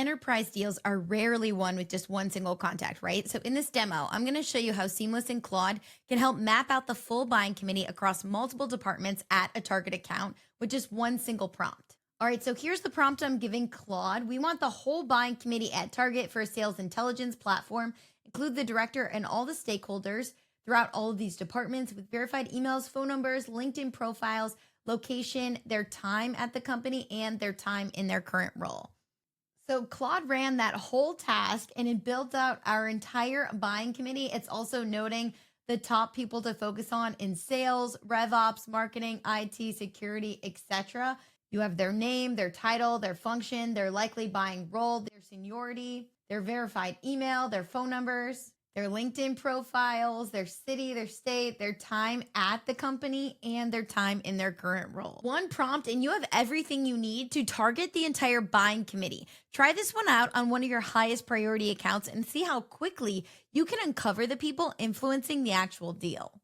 enterprise deals are rarely won with just one single contact, right? So in this demo, I'm going to show you how Seamless and Claude can help map out the full buying committee across multiple departments at a target account with just one single prompt. All right, so here's the prompt I'm giving Claude. We want the whole buying committee at Target for a sales intelligence platform. Include the director and all the stakeholders throughout all of these departments with verified emails, phone numbers, LinkedIn profiles, location, their time at the company, and their time in their current role. So Claude ran that whole task and it built out our entire buying committee. It's also noting the top people to focus on in sales, RevOps, marketing, IT, security, etc. You have their name, their title, their function, their likely buying role, their seniority, their verified email, their phone numbers, their LinkedIn profiles, their city, their state, their time at the company, and their time in their current role. One prompt, and you have everything you need to target the entire buying committee. Try this one out on one of your highest priority accounts and see how quickly you can uncover the people influencing the actual deal.